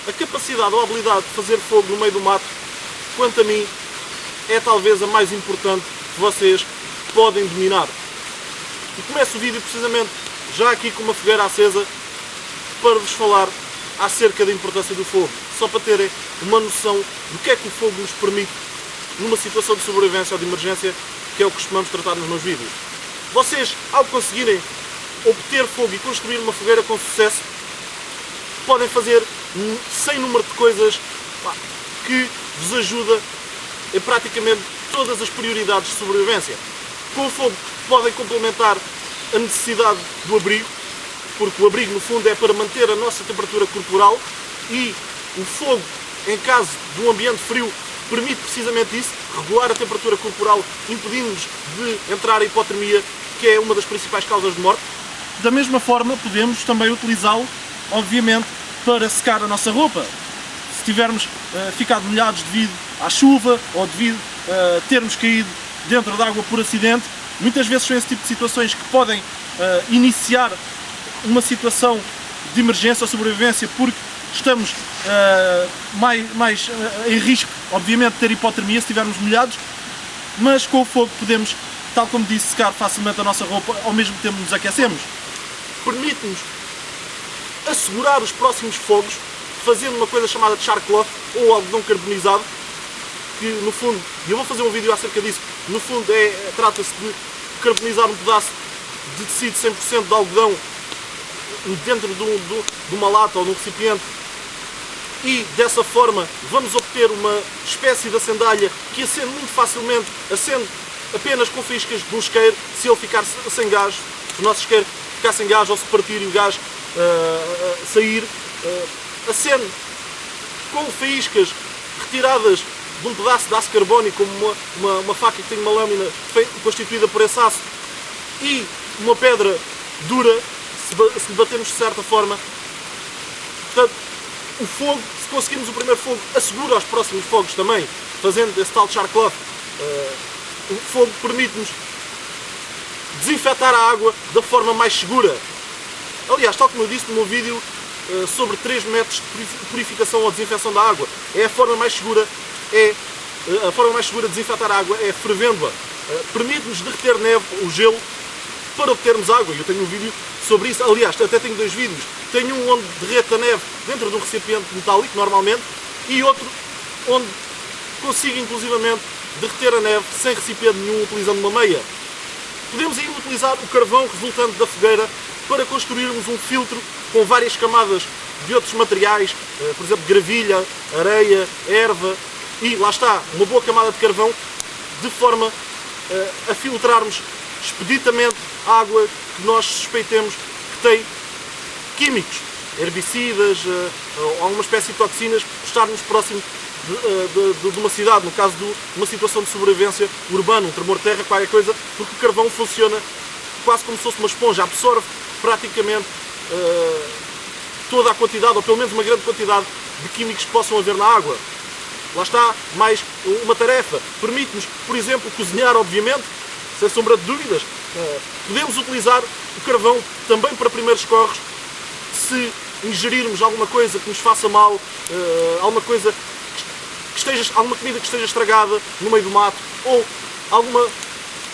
a capacidade ou a habilidade de fazer fogo no meio do mato, quanto a mim, é talvez a mais importante que vocês podem dominar. E começo o vídeo precisamente já aqui com uma fogueira acesa para vos falar acerca da importância do fogo, só para terem uma noção do que é que o fogo nos permite numa situação de sobrevivência ou de emergência, que é o que costumamos tratar nos meus vídeos. Vocês, ao conseguirem obter fogo e construir uma fogueira com sucesso, podem fazer sem número de coisas que vos ajuda em praticamente todas as prioridades de sobrevivência. Com o fogo podem complementar a necessidade do abrigo, porque o abrigo no fundo é para manter a nossa temperatura corporal, e o fogo, em caso de um ambiente frio, permite precisamente isso, regular a temperatura corporal, impedindo-nos de entrar em hipotermia, que é uma das principais causas de morte. Da mesma forma, podemos também utilizá-lo, obviamente, para secar a nossa roupa. Se tivermos ficado molhados devido à chuva ou devido a termos caído dentro de água por acidente, muitas vezes são esse tipo de situações que podem iniciar uma situação de emergência ou sobrevivência, porque estamos mais em risco, obviamente, de ter hipotermia se estivermos molhados, mas com o fogo podemos, tal como disse, secar facilmente a nossa roupa ao mesmo tempo que nos aquecemos. Permite-nos assegurar os próximos fogos fazendo uma coisa chamada de char cloth ou algodão carbonizado, que no fundo, e eu vou fazer um vídeo acerca disso, no fundo trata-se de carbonizar um pedaço de tecido 100% de algodão dentro de uma lata ou de um recipiente, e dessa forma vamos obter uma espécie de acendalha que acende muito facilmente, acende apenas com faíscas de um isqueiro. Se ele ficar sem gás, se o nosso isqueiro ficar sem gás ou se partir e o gás sair, acende com faíscas retiradas de um pedaço de aço carbónico, como uma faca que tem uma lâmina constituída por esse aço e uma pedra dura, se batermos de certa forma. Portanto, o fogo, se conseguirmos o primeiro fogo, assegura os próximos fogos também, fazendo esse tal char cloth. O fogo permite-nos desinfetar a água da forma mais segura. Aliás, tal como eu disse no meu vídeo sobre 3 métodos de purificação ou desinfecção da água, é a forma mais segura, de desinfetar a água é fervendo-a. Permite-nos derreter neve ou gelo para obtermos água. Eu tenho um vídeo sobre isso, aliás, até tenho 2 vídeos. Tenho um onde derrete a neve dentro de um recipiente metálico, normalmente, e outro onde consigo, inclusivamente, derreter a neve sem recipiente nenhum, utilizando uma meia. Podemos ainda utilizar o carvão resultante da fogueira para construirmos um filtro com várias camadas de outros materiais, por exemplo, gravilha, areia, erva, e lá está, uma boa camada de carvão, de forma a filtrarmos expeditamente a água que nós suspeitemos que tem químicos, herbicidas, ou alguma espécie de toxinas, por estarmos próximo de uma cidade, no caso de uma situação de sobrevivência urbana, um tremor de terra, qualquer coisa, porque o carvão funciona quase como se fosse uma esponja, absorve praticamente toda a quantidade, ou pelo menos uma grande quantidade de químicos que possam haver na água. Lá está, mais uma tarefa. Permite-nos, por exemplo, cozinhar, obviamente, sem sombra de dúvidas. Podemos utilizar o carvão também para primeiros socorros, se ingerirmos alguma coisa que nos faça mal, alguma coisa alguma comida que esteja estragada no meio do mato, ou alguma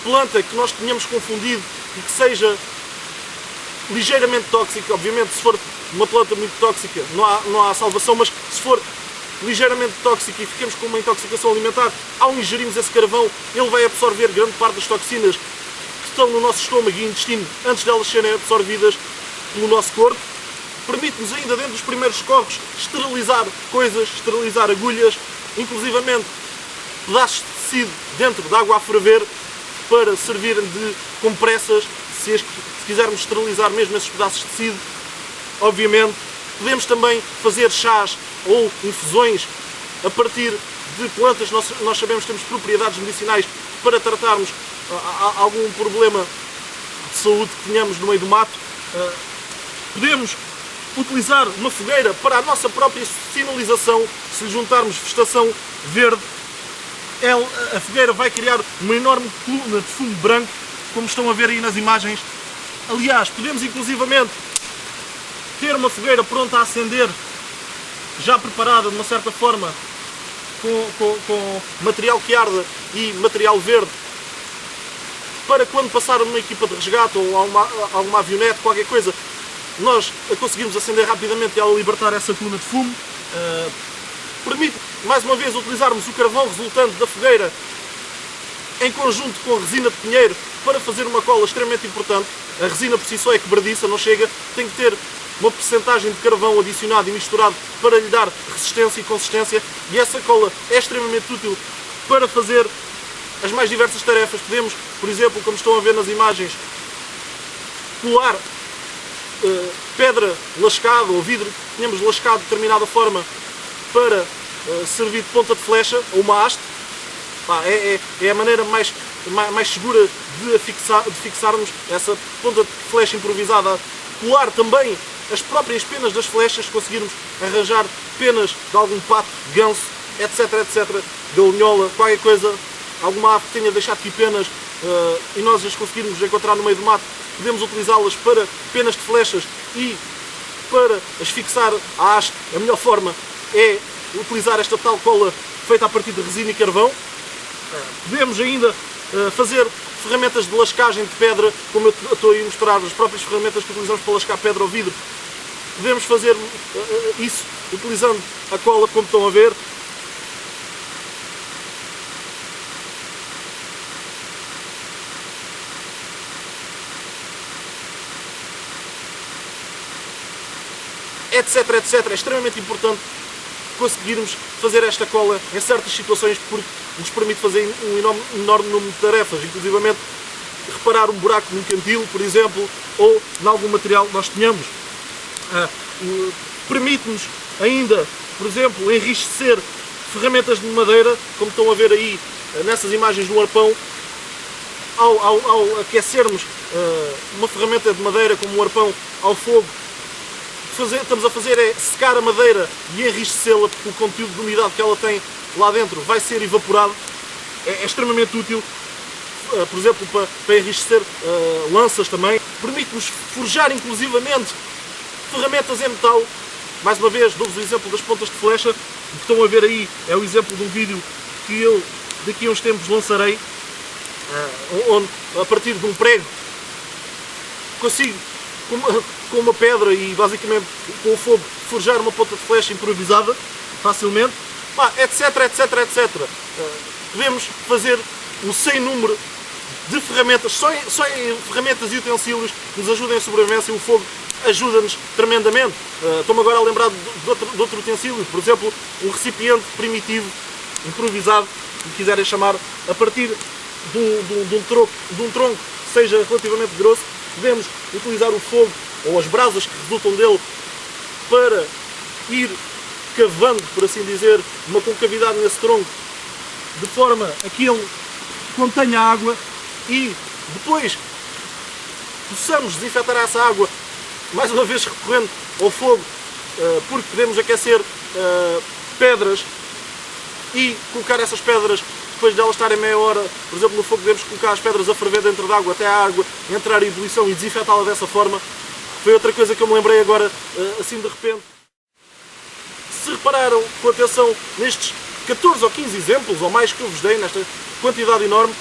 planta que nós tenhamos confundido e que seja ligeiramente tóxica. Obviamente, se for uma planta muito tóxica, não há salvação, mas se for ligeiramente tóxica e ficamos com uma intoxicação alimentar, ao ingerirmos esse carvão, ele vai absorver grande parte das toxinas que estão no nosso estômago e intestino antes delas serem absorvidas pelo nosso corpo. Permite-nos ainda, dentro dos primeiros socorros, esterilizar coisas, esterilizar agulhas, inclusivamente pedaços de tecido dentro de água a ferver, para servirem de compressas, se quisermos esterilizar mesmo esses pedaços de tecido. Obviamente, podemos também fazer chás ou infusões a partir de plantas. Nós sabemos que temos propriedades medicinais para tratarmos algum problema de saúde que tenhamos no meio do mato. Podemos utilizar uma fogueira para a nossa própria sinalização. Se lhe juntarmos vegetação verde, a fogueira vai criar uma enorme coluna de fumo branco, como estão a ver aí nas imagens. Aliás, podemos inclusivamente ter uma fogueira pronta a acender já preparada de uma certa forma, com material que arda e material verde, para quando passar uma equipa de resgate ou alguma avionete, qualquer coisa, nós a conseguimos acender rapidamente e ela libertar essa coluna de fumo. Permite, mais uma vez, utilizarmos o carvão resultante da fogueira em conjunto com a resina de pinheiro para fazer uma cola extremamente importante. A resina por si só é quebradiça, não chega, tem que ter uma percentagem de carvão adicionado e misturado para lhe dar resistência e consistência, e essa cola é extremamente útil para fazer as mais diversas tarefas. Podemos, por exemplo, como estão a ver nas imagens, colar pedra lascada ou vidro que tenhamos lascado de determinada forma para servir de ponta de flecha ou uma haste. É a maneira mais segura de fixarmos essa ponta de flecha improvisada. Colar também as próprias penas das flechas, conseguirmos arranjar penas de algum pato, ganso, etc, galinhola, qualquer coisa, alguma ave que tenha deixado aqui penas e nós as conseguirmos encontrar no meio do mato, podemos utilizá-las para penas de flechas e para as fixar à haste. A melhor forma é utilizar esta tal cola feita a partir de resina e carvão. Podemos ainda fazer ferramentas de lascagem de pedra, como eu estou a mostrar, as próprias ferramentas que utilizamos para lascar pedra ou vidro. Podemos fazer isso utilizando a cola, como estão a ver. Etc. É extremamente importante conseguirmos fazer esta cola em certas situações, porque nos permite fazer um enorme número de tarefas, inclusivamente reparar um buraco num cantil, por exemplo, ou em algum material que nós tenhamos. Permite-nos ainda, por exemplo, enriquecer ferramentas de madeira, como estão a ver aí nessas imagens do arpão. Ao aquecermos uma ferramenta de madeira como um arpão ao fogo, estamos a fazer é secar a madeira e enriquecê-la, porque o conteúdo de umidade que ela tem lá dentro vai ser evaporado. É extremamente útil, por exemplo, para enriquecer lanças também. Permite-nos forjar inclusivamente ferramentas em metal. Mais uma vez, dou-vos o exemplo das pontas de flecha. O que estão a ver aí é o exemplo de um vídeo que eu daqui a uns tempos lançarei, onde a partir de um prego consigo com uma pedra e basicamente com o fogo forjar uma ponta de flecha improvisada facilmente, etc. Podemos fazer um sem número de ferramentas, só em ferramentas e utensílios que nos ajudem a sobrevivência. O fogo ajuda-nos tremendamente. Estou-me agora a lembrar de outro utensílio, por exemplo, um recipiente primitivo, improvisado, se quiserem chamar, a partir de um tronco que seja relativamente grosso. Podemos utilizar o fogo ou as brasas que resultam dele para ir cavando, por assim dizer, uma concavidade nesse tronco, de forma a que ele contenha água, e depois possamos desinfetar essa água, mais uma vez recorrendo ao fogo, porque podemos aquecer pedras e colocar essas pedras. Depois de elas estarem meia hora, por exemplo, no fogo, devemos colocar as pedras a ferver dentro da água até a água entrar em ebulição e desinfetá-la dessa forma. Foi outra coisa que eu me lembrei agora, assim de repente. Se repararam com atenção nestes 14 ou 15 exemplos, ou mais, que eu vos dei, nesta quantidade enorme,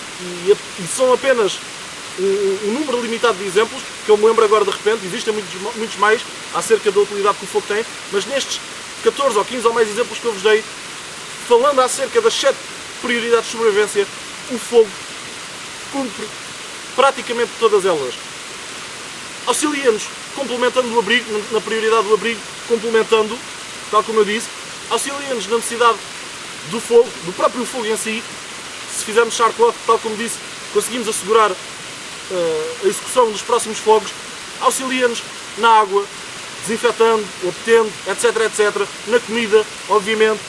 e são apenas um número limitado de exemplos, que eu me lembro agora de repente, existem muitos mais acerca da utilidade que o fogo tem, mas nestes 14 ou 15 ou mais exemplos que eu vos dei, falando acerca das 7 prioridades de sobrevivência, o fogo cumpre praticamente todas elas. Auxilia-nos complementando o abrigo, na prioridade do abrigo, complementando, tal como eu disse, auxilia-nos na necessidade do fogo, do próprio fogo em si. Se fizermos char-cloth, tal como disse, conseguimos assegurar a execução dos próximos fogos. Auxilia-nos na água, desinfetando, obtendo, etc. Na comida, obviamente.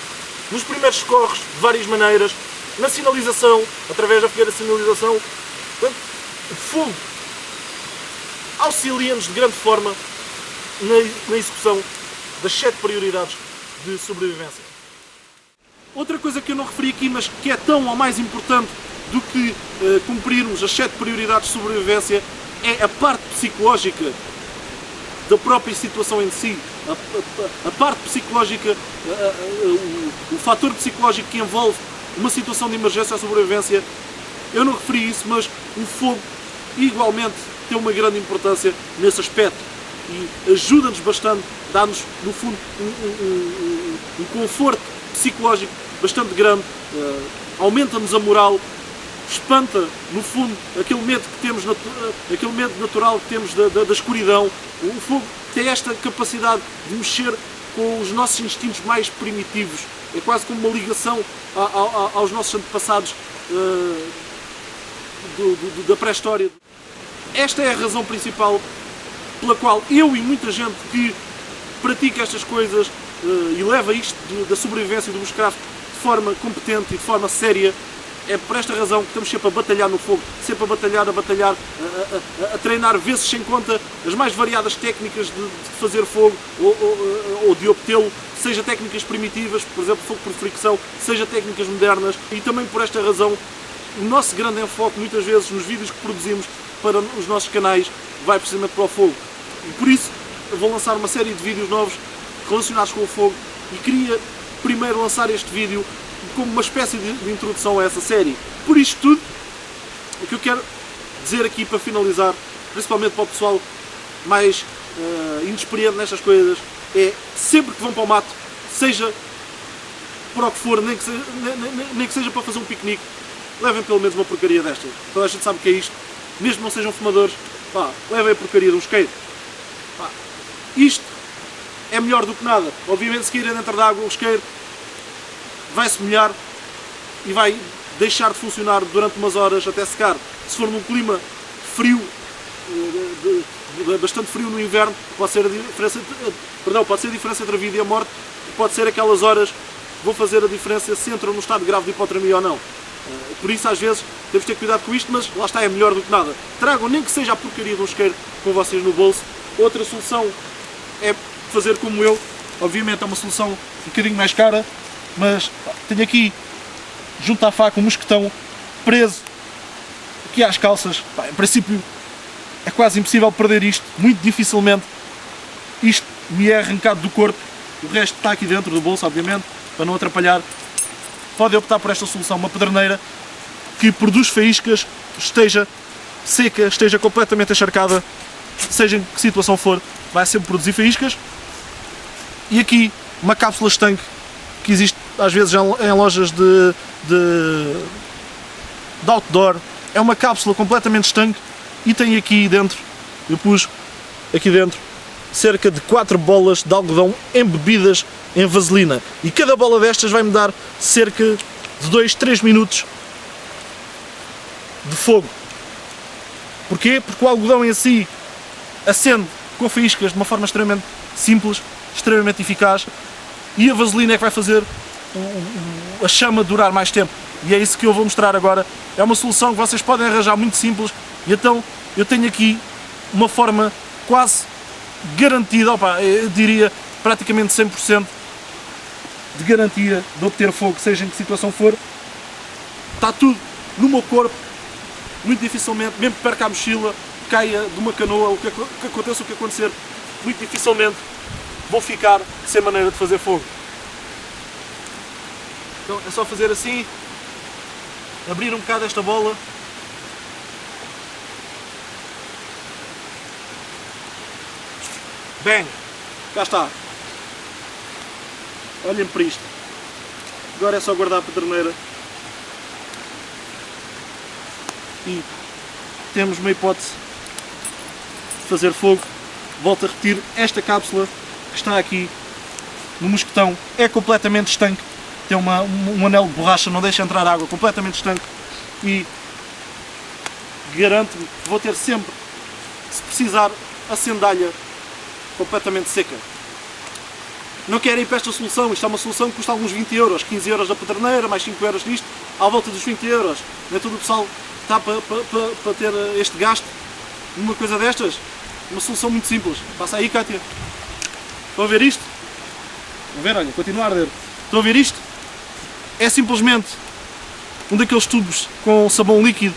Nos primeiros socorros, de várias maneiras. Na sinalização, através da fogueira de sinalização. Portanto, o fogo auxilia-nos de grande forma na execução das 7 prioridades de sobrevivência. Outra coisa que eu não referi aqui, mas que é tão ou mais importante do que cumprirmos as 7 prioridades de sobrevivência, é a parte psicológica da própria situação em si. a parte psicológica, o fator psicológico que envolve uma situação de emergência ou sobrevivência, eu não referi isso, mas o fogo igualmente tem uma grande importância nesse aspecto e ajuda-nos bastante, dá-nos, no fundo, um conforto psicológico bastante grande, aumenta-nos a moral, espanta, no fundo, aquele medo que temos, aquele medo natural que temos da escuridão. O fogo tem esta capacidade de mexer com os nossos instintos mais primitivos. É quase como uma ligação aos nossos antepassados da pré-história. Esta é a razão principal pela qual eu e muita gente que pratica estas coisas e leva isto da sobrevivência e do bushcraft de forma competente e de forma séria, é por esta razão que estamos sempre a batalhar no fogo, sempre a batalhar, a treinar vezes sem conta as mais variadas técnicas de fazer fogo ou de obtê-lo, seja técnicas primitivas, por exemplo, fogo por fricção, seja técnicas modernas, e também por esta razão o nosso grande enfoque muitas vezes nos vídeos que produzimos para os nossos canais vai precisamente para o fogo. E por isso eu vou lançar uma série de vídeos novos relacionados com o fogo e queria primeiro lançar este vídeo como uma espécie de introdução a essa série. Por isto tudo, o que eu quero dizer aqui para finalizar, principalmente para o pessoal mais inexperiente nestas coisas, é sempre que vão para o mato, seja para o que for, nem que seja para fazer um piquenique, levem pelo menos uma porcaria destas. Toda a gente sabe o que é isto. Mesmo que não sejam fumadores, pá, levem a porcaria de um isqueiro. Pá, isto é melhor do que nada. Obviamente, se caírem dentro da água, o isqueiro vai-se molhar e vai deixar de funcionar durante umas horas até secar. Se for num clima frio, bastante frio no inverno, pode ser a diferença, pode ser a diferença entre a vida e a morte, pode ser aquelas horas que vão fazer a diferença se entram no estado grave de hipotermia ou não. Por isso, às vezes, temos de ter cuidado com isto, mas lá está, é melhor do que nada. Tragam nem que seja a porcaria de um isqueiro com vocês no bolso. Outra solução é fazer como eu. Obviamente é uma solução um bocadinho mais cara, mas tenho aqui, junto à faca, um mosquetão preso aqui às calças. Pá, em princípio é quase impossível perder isto, muito dificilmente isto me é arrancado do corpo. O resto está aqui dentro do bolso, obviamente, para não atrapalhar. Podem optar por esta solução, uma pederneira que produz faíscas, esteja seca, esteja completamente encharcada, seja em que situação for, vai sempre produzir faíscas. E aqui uma cápsula estanque que existe às vezes em lojas de outdoor. É uma cápsula completamente estanque e tem aqui dentro, eu pus aqui dentro cerca de 4 bolas de algodão embebidas em vaselina, e cada bola destas vai-me dar cerca de 2-3 minutos de fogo. Porquê? Porque o algodão em si acende com faíscas de uma forma extremamente simples, extremamente eficaz, e a vaselina é que vai fazer a chama durar mais tempo, e é isso que eu vou mostrar agora. É uma solução que vocês podem arranjar muito simples, e então eu tenho aqui uma forma quase garantida, eu diria praticamente 100% de garantia de obter fogo, seja em que situação for. Está tudo no meu corpo, muito dificilmente, mesmo que perca a mochila, caia de uma canoa, o que aconteça o que acontecer, muito dificilmente vou ficar sem maneira de fazer fogo. Então é só fazer assim, abrir um bocado esta bola, bang, cá está. Olhem para isto. Agora é só guardar a pederneira e temos uma hipótese de fazer fogo. Volto a repetir, esta cápsula que está aqui no mosquetão é completamente estanque, tem um anel de borracha, não deixa entrar água, completamente estanque, e garanto-me que vou ter sempre, se precisar, a sandália completamente seca. Não querem ir para esta solução, isto é uma solução que custa alguns 20 euros, 15 euros da pederneira, mais 5 euros nisto, à volta dos 20 euros. Nem todo o pessoal está para ter este gasto numa coisa destas. Uma solução muito simples. Passa aí, Kátia. Estão a ver isto? Estão a ver? Olha, continua a arder. Estão a ver isto? É simplesmente um daqueles tubos com sabão líquido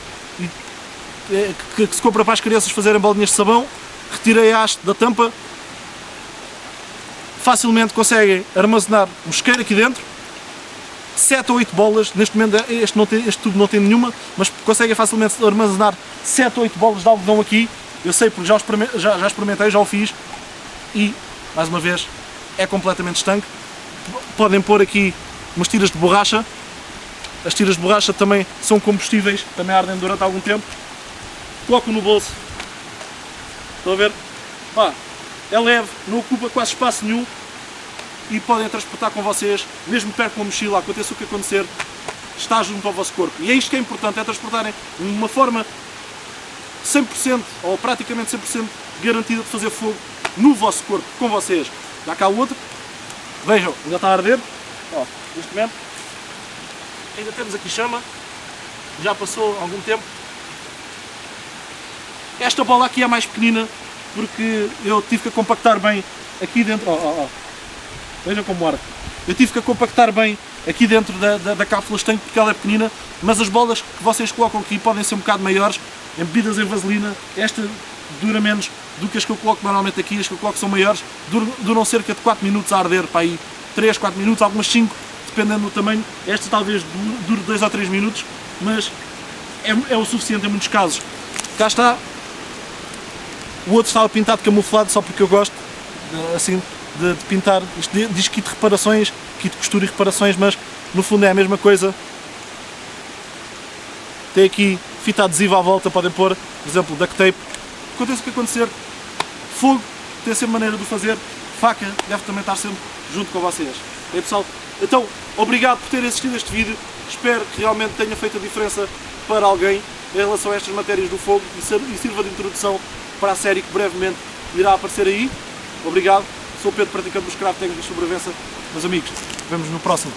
que se compra para as crianças fazerem bolinhas de sabão. Retirei a haste da tampa facilmente conseguem armazenar um isqueiro aqui dentro, 7 ou 8 bolas, neste momento este tubo não tem nenhuma, mas conseguem facilmente armazenar 7 ou 8 bolas de algodão aqui. Eu sei porque já experimentei, já o fiz e, mais uma vez, é completamente estanque. Podem pôr aqui umas tiras de borracha. As tiras de borracha também são combustíveis, também ardem durante algum tempo. Colocam no bolso. Estão a ver? Pá, é leve, não ocupa quase espaço nenhum e podem transportar com vocês, mesmo perto de uma mochila, aconteça o que acontecer, está junto ao vosso corpo. E é isto que é importante, é transportarem uma forma 100% ou praticamente 100% garantida de fazer fogo no vosso corpo, com vocês. Já cá o outro, vejam, ainda está a arder, ó, neste momento, ainda temos aqui chama, já passou algum tempo. Esta bola aqui é mais pequenina porque eu tive que compactar bem aqui dentro, vejam como arde. Eu tive que compactar bem aqui dentro da cápsula estanque porque ela é pequenina, mas as bolas que vocês colocam aqui podem ser um bocado maiores, embebidas em vaselina. Esta dura menos do que as que eu coloco normalmente aqui, as que eu coloco são maiores, duram cerca de 4 minutos a arder, para aí 3, 4 minutos, algumas 5, dependendo do tamanho. Esta talvez dure 2 ou 3 minutos, mas é o suficiente em muitos casos. Cá está, o outro estava pintado camuflado só porque eu gosto, assim, de pintar. Isto diz kit de reparações, kit de costura e reparações, mas no fundo é a mesma coisa. Tem aqui fita adesiva à volta, podem pôr, por exemplo, duct tape. Aconteça o que acontecer, fogo tem sempre maneira de o fazer, faca deve também estar sempre junto com vocês. É, pessoal? Então, obrigado por terem assistido a este vídeo, espero que realmente tenha feito a diferença para alguém em relação a estas matérias do fogo e sirva de introdução para a série que brevemente irá aparecer aí. Obrigado, sou o Pedro, praticante dos Craft Técnicos de Sobrevivência. Meus amigos, vemos no próximo.